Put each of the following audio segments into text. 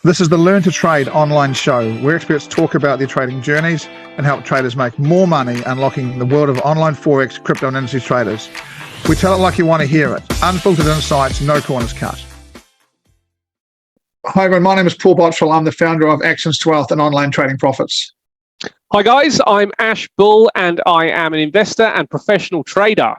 This is the Learn to Trade online show where experts talk about their trading journeys and help traders make more money unlocking the world of online Forex, crypto and indices traders. We tell it like you want to hear it. Unfiltered insights, no corners cut. Hi everyone, my name is Paul Botterill. I'm the founder of Actions to Wealth and Online Trading Profits. Hi guys, I'm Ash Bull and I am an investor and professional trader.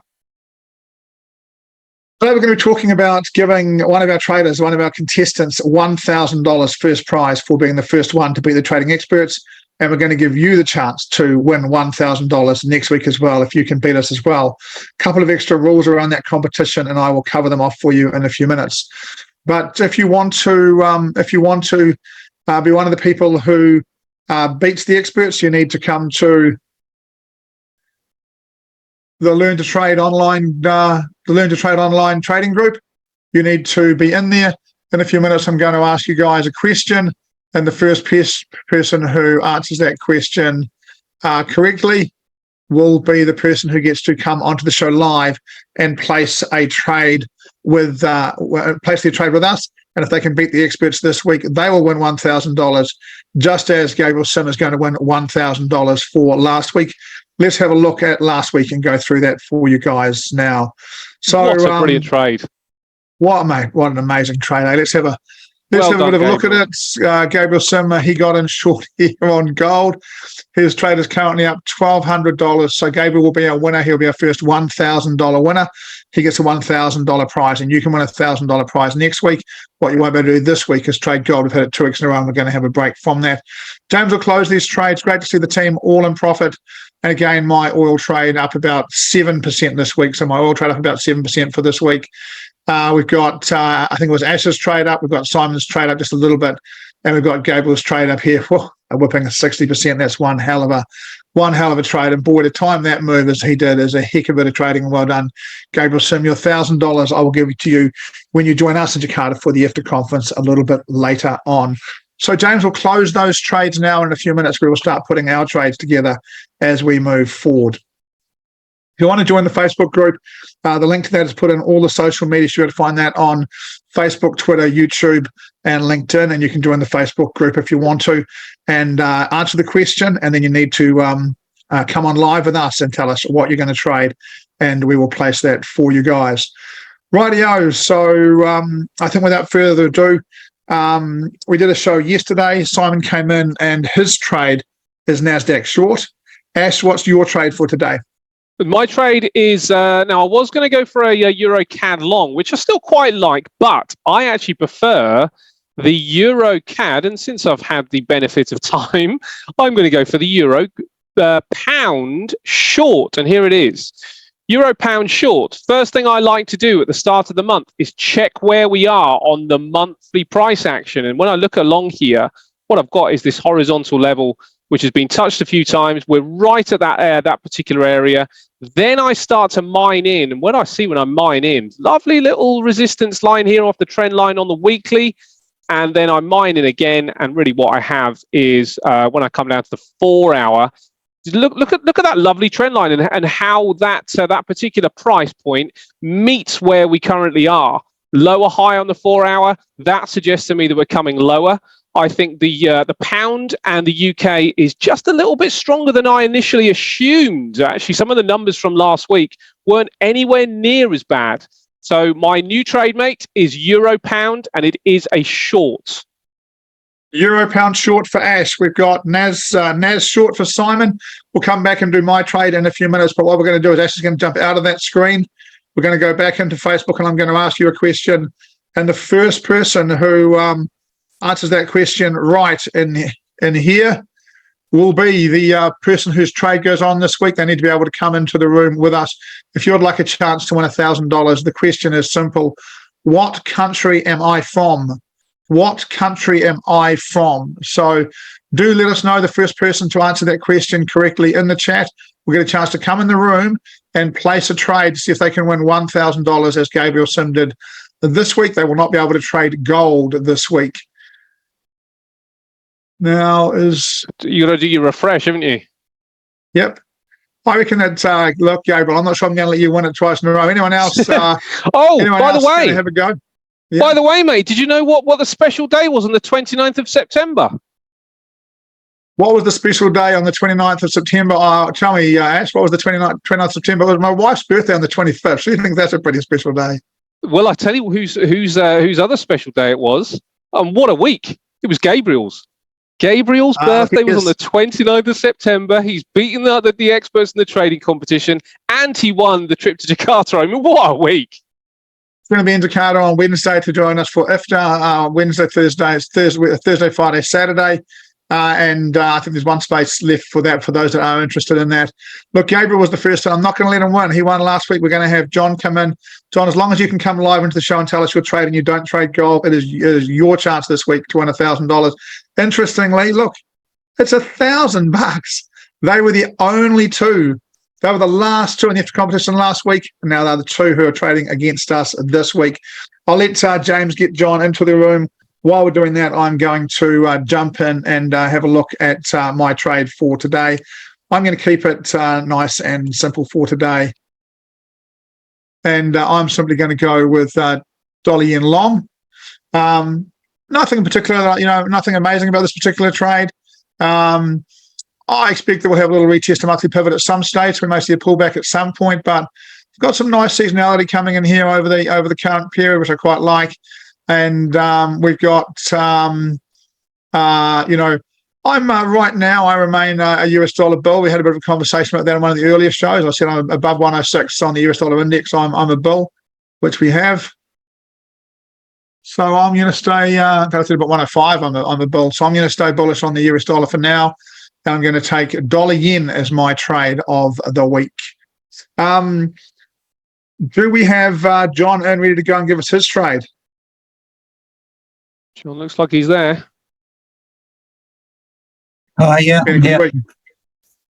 Today we're going to be talking about giving one of our traders, one of our contestants, $1,000 first prize for being the first one to beat the trading experts. And we're going to give you the chance to win $1,000 next week as well, if you can beat us as well. A couple of extra rules around that competition, and I will cover them off for you in a few minutes. But if you want to, be one of the people who beats the experts, you need to come to the Learn to Trade online, trading group. You need to be in there. In a few minutes, I'm going to ask you guys a question, and the first person who answers that question correctly will be the person who gets to come onto the show live and place a trade with us. And if they can beat the experts this week, they will win $1,000, just as Gabriel Sim is going to win $1,000 for last week. Let's have a look at last week and go through that for you guys now. So, what a brilliant trade! What an amazing trade! Eh? Let's have a bit of a look at it. Gabriel Sim, he got in short here on gold. His trade is currently up $1,200. So Gabriel will be our winner. He'll be our first $1,000 winner. He gets a $1,000 prize, and you can win a $1,000 prize next week. What you won't be able to do this week is trade gold. We've had it 2 weeks in a row, and we're going to have a break from that. James will close these trades. Great to see the team all in profit. And again, my oil trade up about 7% this week. So my oil trade up about 7% for this week. We've got, I think it was Ash's trade up. We've got Simon's trade up just a little bit. And we've got Gabriel's trade up here. Whoa, whipping a 60%. That's one hell of a trade. And boy, to time that move as he did is a heck of a bit of trading. Well done, Gabriel Sim. Your $1,000 I will give it to you when you join us in Jakarta for the IFTA conference a little bit later on. So James will close those trades now. In a few minutes, we will start putting our trades together as we move forward. If you want to join the Facebook group, the link to that is put in all the social media. You'll be able to find that on Facebook, Twitter, YouTube, and LinkedIn. And you can join the Facebook group if you want to and answer the question. And then you need to come on live with us and tell us what you're going to trade. And we will place that for you guys. Rightio. So I think without further ado, we did a show yesterday. Simon came in and his trade is NASDAQ short. Ash, what's your trade for today? My trade is, now I was going to go for a Euro CAD long, which I still quite like, but I actually prefer the Euro CAD. And since I've had the benefit of time, I'm going to go for the Euro pound short. And here it is. Euro pound short. First thing I like to do at the start of the month is check where we are on the monthly price action. And when I look along here, what I've got is this horizontal level, which has been touched a few times. We're right at that particular area. Then I start to mine in. And when I mine in, lovely little resistance line here off the trend line on the weekly. And then I mine in again. And really what I have is when I come down to the 4 hour, look at that lovely trend line and how that particular price point meets where we currently are. Lower high on the 4 hour, that suggests to me that we're coming lower. I think the pound and the UK is just a little bit stronger than I initially assumed. Actually, some of the numbers from last week weren't anywhere near as bad. So my new trade mate is Euro pound, and it is a short. Euro pound short for Ash. We've got NAS short for Simon. We'll come back and do my trade in a few minutes. But what we're going to do is Ash is going to jump out of that screen. We're going to go back into Facebook, and I'm going to ask you a question. And the first person who answers that question right in here will be the person whose trade goes on this week. They need to be able to come into the room with us. If you would like a chance to win $1,000, the question is simple. What country am I from? What country am I from? So do let us know the first person to answer that question correctly in the chat. We'll get a chance to come in the room and place a trade to see if they can win $1,000 as Gabriel Sim did this week. They will not be able to trade gold this week. Now is... You got to do your refresh, haven't you? Yep. I reckon that, look, Gabriel, I'm not sure I'm going to let you win it twice in a row. Anyone else? By the way, have a go. Yeah. By the way, mate, did you know what the special day was on the 29th of September? What was the special day on the 29th of September? Tell me, Ash, what was the 29th of September? It was my wife's birthday on the 25th. She thinks that's a pretty special day. Well, I tell you whose other special day it was. What a week. It was Gabriel's. Gabriel's birthday was on the 29th of September. He's beaten the experts in the trading competition, and he won the trip to Jakarta. I mean, what a week. It's going to be in Jakarta on Wednesday to join us for iftar. Wednesday, Thursday, Friday, Saturday. And I think there's one space left for that for those that are interested in that. Look, Gabriel was the first one. I'm not going to let him win. He won last week. We're going to have John come in. John, as long as you can come live into the show and tell us your trade and you don't trade gold, it is your chance this week to win $1,000. Interestingly, look, it's $1,000. They were the only two. They were the last two in the IFTA competition last week, and now they're the two who are trading against us this week. I'll let James get John into the room. While we're doing that, I'm going to jump in and have a look at my trade for today. I'm going to keep it nice and simple for today. And I'm simply going to go with dollar yen long. Nothing in particular, nothing amazing about this particular trade. I expect that we'll have a little retest of monthly pivot at some stage. We may see a pullback at some point, but we've got some nice seasonality coming in here over the current period, which I quite like. And we've got, I'm right now, I remain a US dollar bull. We had a bit of a conversation about that in one of the earlier shows. I said I'm above 106 on the US dollar index. I'm a bull, which we have. So I'm going to stay, I said about 105, I'm a bull. So I'm going to stay bullish on the US dollar for now. And I'm going to take dollar yen as my trade of the week. Do we have John in ready to go and give us his trade? John looks like he's there. Oh, yeah.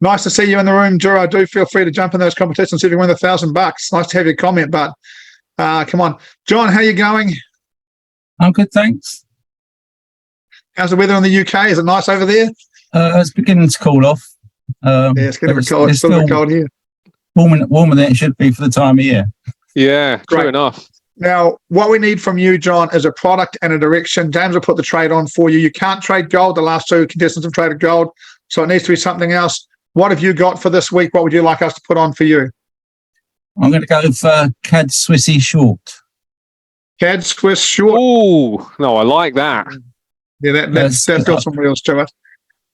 Nice to see you in the room, Jura. Do feel free to jump in those competitions, see if you win $1,000. Nice to have your comment, but come on. John, how you going? I'm good, thanks. How's the weather in the UK? Is it nice over there? It's beginning to cool off. Yeah, it's getting a bit cold. It's still a bit cold here. Warmer than it should be for the time of year. Yeah, true enough. Now, what we need from you, John, is a product and a direction. James will put the trade on for you. You can't trade gold. The last two contestants have traded gold, so it needs to be something else. What have you got for this week? What would you like us to put on for you? I'm going to go for CAD Swissy short. CAD Swiss short. Oh, no, I like that. Yeah, that's got some wheels to it.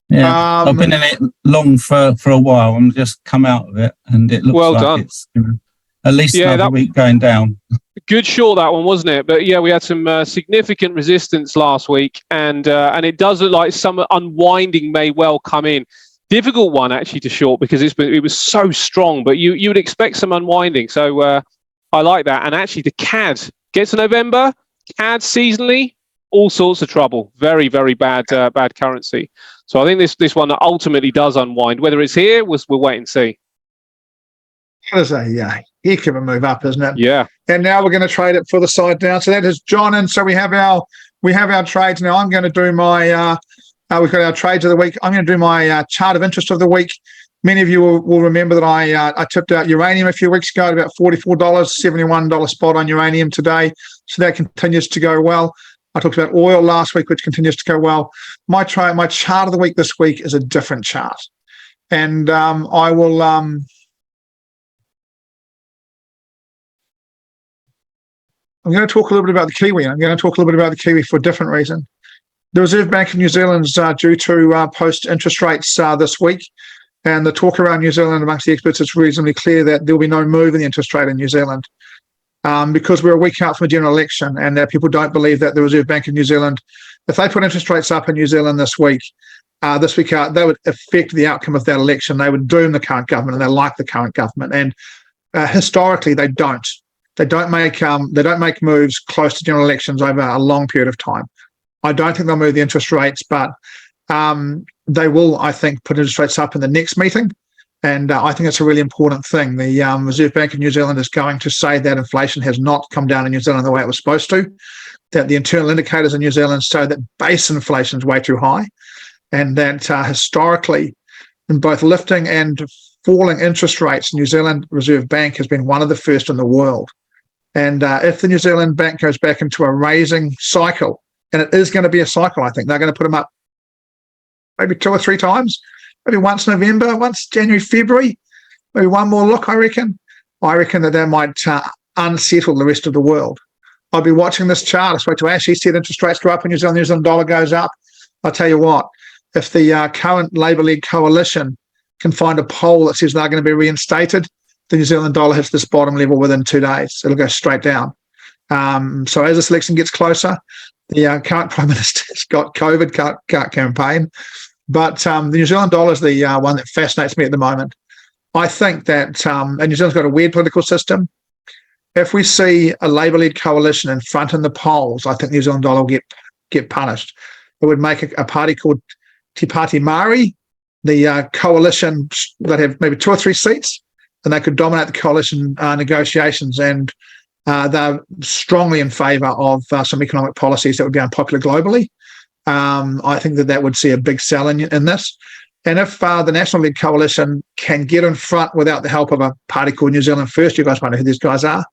Yeah, I've been in it long for a while. I'm just come out of it, and it looks well like done. It's at least another week going down. Good short, that one, wasn't it? But yeah, we had some significant resistance last week, and it does look like some unwinding may well come in. Difficult one actually to short because it was so strong, but you would expect some unwinding. So I like that. And actually, the CAD gets to November. CAD seasonally, all sorts of trouble. Very, very bad currency. So I think this one ultimately does unwind. Whether it's here, we'll wait and see. That is a heck of a move up, isn't it? Yeah. And now we're going to trade it for the side down. So that is John, and so we have our trades now. I'm going to do my we've got our trades of the week. I'm going to do my chart of interest of the week. Many of you will remember that I tipped out uranium a few weeks ago at about $44, $71 spot on uranium today. So that continues to go well. I talked about oil last week, which continues to go well. My chart of the week this week is a different chart, and I will. I'm going to talk a little bit about the Kiwi. I'm going to talk a little bit about the Kiwi for a different reason. The Reserve Bank of New Zealand's due to post interest rates this week, and the talk around New Zealand amongst the experts is reasonably clear that there will be no move in the interest rate in New Zealand because we're a week out from a general election, and people don't believe that the Reserve Bank of New Zealand, if they put interest rates up in New Zealand this week out, they would affect the outcome of that election. They would doom the current government, and they like the current government. And historically, they don't. They don't make moves close to general elections over a long period of time. I don't think they'll move the interest rates, but they will, I think, put interest rates up in the next meeting. And I think it's a really important thing. The Reserve Bank of New Zealand is going to say that inflation has not come down in New Zealand the way it was supposed to, that the internal indicators in New Zealand show that base inflation is way too high, and that historically, in both lifting and falling interest rates, New Zealand Reserve Bank has been one of the first in the world. And if the New Zealand Bank goes back into a raising cycle, and it is going to be a cycle, I think they're going to put them up maybe 2 or 3 times, maybe once November, once January, February, maybe one more look, I reckon. I reckon that might unsettle the rest of the world. I'll be watching this chart. I spoke to Ash. He said interest rates go up in New Zealand. The New Zealand dollar goes up. I'll tell you what, if the current Labour-led coalition can find a poll that says they're going to be reinstated, the New Zealand dollar hits this bottom level within 2 days. It'll go straight down. So as this election gets closer, the current Prime Minister's got COVID, can't campaign. But the New Zealand dollar is the one that fascinates me at the moment. I think that and New Zealand's got a weird political system. If we see a Labour-led coalition in front in the polls, I think New Zealand dollar will get punished. It would make a party called Te Pāti Māori, the coalition that have maybe 2 or 3 seats, and they could dominate the coalition negotiations. And they're strongly in favour of some economic policies that would be unpopular globally. I think that would see a big sell in this. And if the national-led coalition can get in front without the help of a party called New Zealand First, you guys might know who these guys are,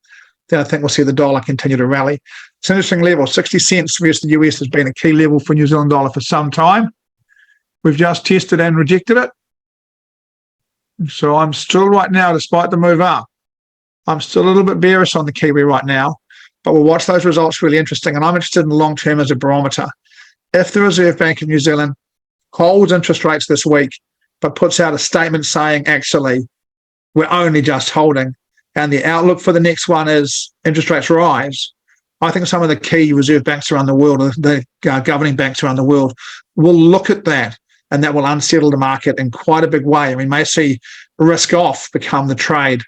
then I think we'll see the dollar continue to rally. It's an interesting level. 60 cents versus the US has been a key level for New Zealand dollar for some time. We've just tested and rejected it. So I'm still right now, despite the move up, I'm still a little bit bearish on the Kiwi right now, but we'll watch those results. Really interesting. And I'm interested in the long term as a barometer. If the Reserve Bank of New Zealand holds interest rates this week, but puts out a statement saying, actually, we're only just holding, and the outlook for the next one is interest rates rise, I think some of the key reserve banks around the world, the governing banks around the world, will look at that, and that will unsettle the market in quite a big way. And we may see risk off become the trade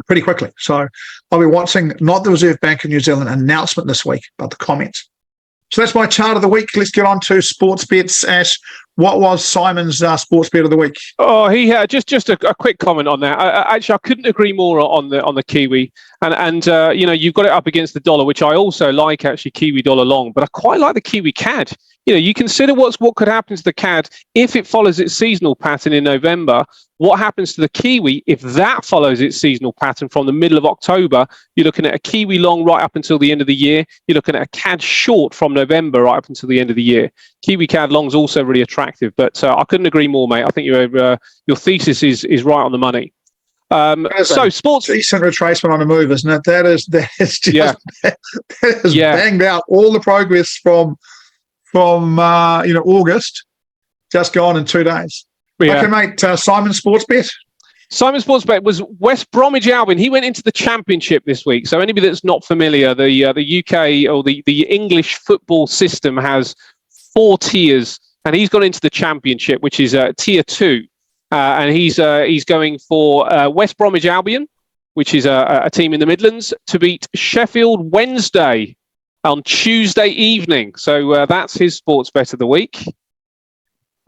pretty quickly. So I'll be watching not the Reserve Bank of New Zealand announcement this week, but the comments. So that's my chart of the week. Let's get on to sports bets. Ash, what was Simon's sports bet of the week? Oh, he had just a quick comment on that. Actually, I couldn't agree more on the Kiwi. And you've got it up against the dollar, which I also like, actually, Kiwi dollar long. But I quite like the Kiwi CAD. You consider what could happen to the CAD if it follows its seasonal pattern in November. What happens to the Kiwi if that follows its seasonal pattern from the middle of October? You're looking at a Kiwi long right up until the end of the year. You're looking at a CAD short from November right up until the end of the year. Kiwi CAD long is also really attractive, but I couldn't agree more, mate. I think your thesis is right on the money. So sports decent retracement on the move, isn't it? That is just that has banged out all the progress from August, just gone in 2 days. Yeah. Okay, mate. Simon's sports bet. Simon's sports bet was West Bromwich Albion. He went into the Championship this week. So anybody that's not familiar, the UK or the English football system has 4 tiers, and he's gone into the Championship, which is tier 2, and he's going for West Bromwich Albion, which is a team in the Midlands, to beat Sheffield Wednesday on Tuesday evening. So that's his sports bet of the week.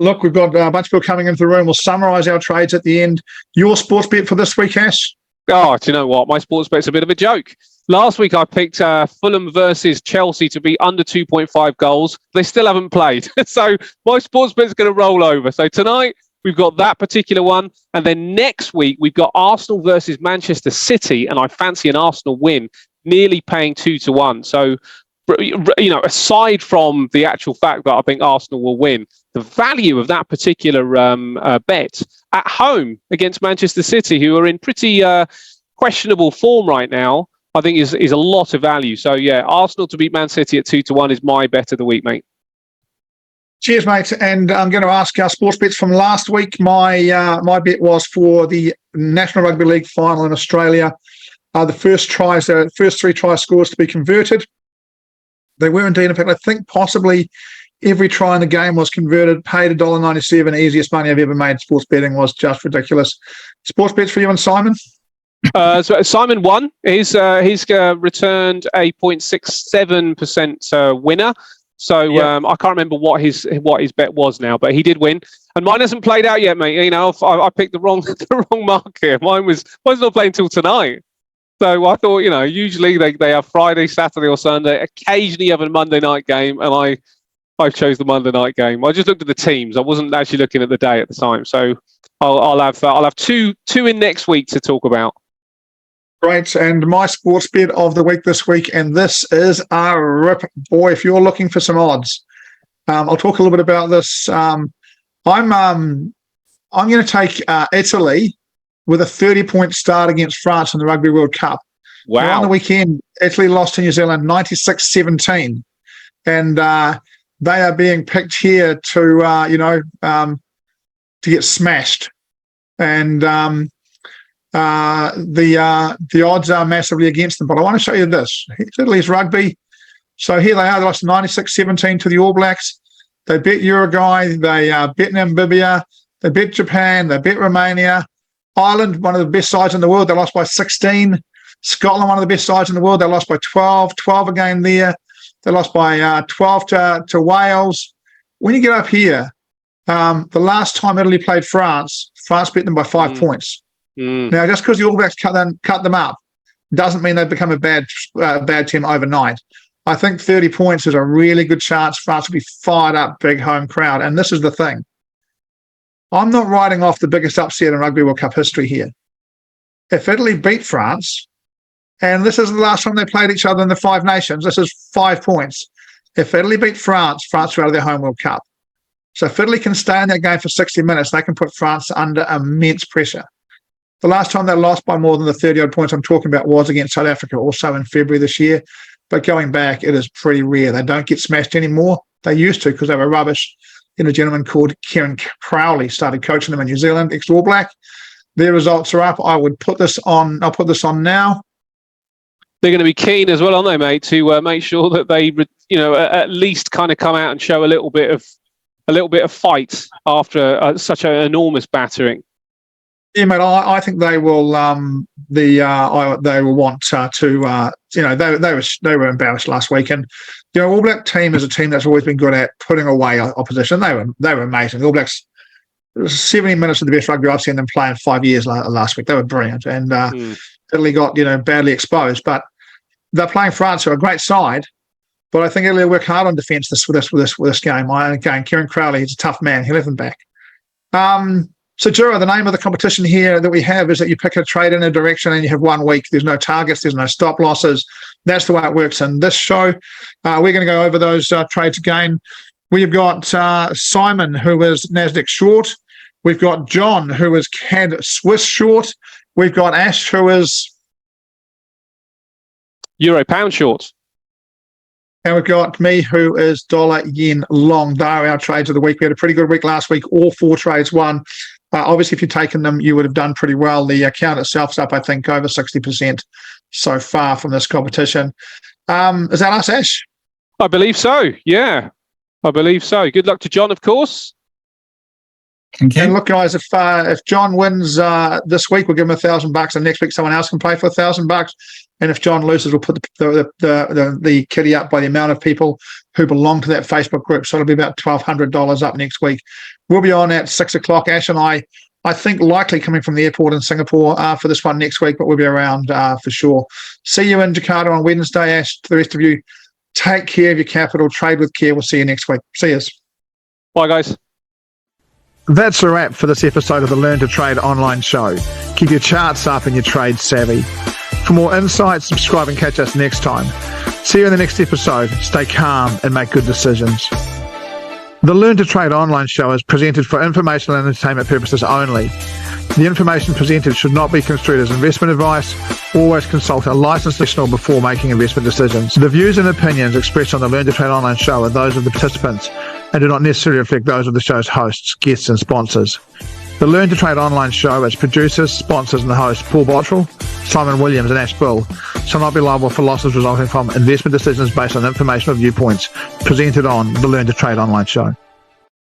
Look, we've got a bunch of people coming into the room. We'll summarise our trades at the end. Your sports bet for this week, Ash? Oh, do you know what? My sports bet's a bit of a joke. Last week I picked Fulham versus Chelsea to be under 2.5 goals. They still haven't played. So my sports bet's going to roll over. So tonight we've got that particular one. And then next week we've got Arsenal versus Manchester City. And I fancy an Arsenal win, nearly paying 2-1. So, aside from the actual fact that I think Arsenal will win, the value of that particular bet at home against Manchester City, who are in pretty questionable form right now, I think is a lot of value. So, yeah, Arsenal to beat Man City at 2-1 is my bet of the week, mate. Cheers, mate. And I'm going to ask our sports bets from last week. My bet was for the National Rugby League final in Australia. The first 3 try scores to be converted. They were indeed. In fact, I think possibly every try in the game was converted, paid $1.97. Easiest money I've ever made sports betting. Was just ridiculous. Sports bets for you and Simon? So Simon won. He's returned a 0.67% winner. So I can't remember what his bet was now, but he did win. And mine hasn't played out yet, mate. I picked the wrong mark here. Mine's not playing till tonight. So I thought, usually they have Friday, Saturday, or Sunday. Occasionally you have a Monday night game, and I chose the Monday night game. I just looked at the teams. I wasn't actually looking at the day at the time. So I'll have two in next week to talk about. Great. And my sports bet of the week this week, and this is a rip. Boy, if you're looking for some odds, I'll talk a little bit about this. I'm going to take Italy with a 30-point start against France in the Rugby World Cup. Wow. Now on the weekend, Italy lost to New Zealand 96-17. And they are being picked here to get smashed. And the odds are massively against them. But I want to show you this. Italy's rugby. So here they are. They lost 96-17 to the All Blacks. They beat Uruguay. They beat Namibia. They beat Japan. They beat Romania. Ireland, one of the best sides in the world. They lost by 16. Scotland, one of the best sides in the world. They lost by 12. 12 again there. They lost by 12 to Wales. When you get up here, the last time Italy played France, France beat them by 5 points. Now, just because the All Blacks cut them up doesn't mean they've become a bad team overnight. I think 30 points is a really good chance France will be fired up, big home crowd. And this is the thing. I'm not writing off the biggest upset in Rugby World Cup history here. If Italy beat France, and this is the last time they played each other in the Five Nations, this is 5 points. If Italy beat France, France are out of their home World Cup. So if Italy can stay in that game for 60 minutes, they can put France under immense pressure. The last time they lost by more than the 30-odd points I'm talking about was against South Africa, also in February this year. But going back, it is pretty rare. They don't get smashed anymore. They used to because they were rubbish. And a gentleman called Kieran Crowley started coaching them in New Zealand, ex-All Black. Their results are up. I would put this on. I'll put this on now. They're going to be keen as well, aren't they, mate, to make sure that they, at least kind of come out and show a little bit of fight after such an enormous battering. Yeah, mate. I think they will. They will want to. They were embarrassed last week, and All Black team is a team that's always been good at putting away opposition. They were amazing. The All Blacks. It was 70 minutes of the best rugby I've seen them play in 5 years last week. They were brilliant, and Italy got badly exposed. But they're playing France, who are a great side. But I think Italy will work hard on defence with this game. Again, Kieran Crowley, he's a tough man. He'll have them back. So, Jura, the name of the competition here that we have is that you pick a trade in a direction and you have 1 week. There's no targets. There's no stop losses. That's the way it works in this show. We're going to go over those trades again. We've got Simon, who is NASDAQ short. We've got John, who is CAD Swiss short. We've got Ash, who is Euro pound short. And we've got me, who is dollar yen long. They are our trades of the week. We had a pretty good week last week. All 4 trades won. Obviously, if you'd taken them, you would have done pretty well. The account itself's up, I think, over 60% so far from this competition. Is that us, Ash? I believe so. Yeah, I believe so. Good luck to John, of course. Thank you. And look, guys, if John wins this week, we'll give him $1,000, and next week someone else can play for $1,000. And if John loses, we'll put the kitty up by the amount of people who belong to that Facebook group. So it'll be about $1,200 up next week. We'll be on at 6 o'clock. Ash and I think likely coming from the airport in Singapore for this one next week, but we'll be around for sure. See you in Jakarta on Wednesday, Ash. To the rest of you, take care of your capital, trade with care. We'll see you next week. See you. Bye, guys. That's a wrap for this episode of the Learn to Trade online show. Keep your charts up and your trade savvy. For more insights, subscribe and catch us next time. See you in the next episode. Stay calm and make good decisions. The Learn to Trade online show is presented for informational and entertainment purposes only. The information presented should not be construed as investment advice. Always consult a licensed professional before making investment decisions. The views and opinions expressed on the Learn to Trade online show are those of the participants and do not necessarily reflect those of the show's hosts, guests and sponsors. The Learn to Trade online show, its producers, sponsors and the hosts, Paul Botterill, Simon Williams and Ash Bill, shall not be liable for losses resulting from investment decisions based on information or viewpoints presented on the Learn to Trade online show.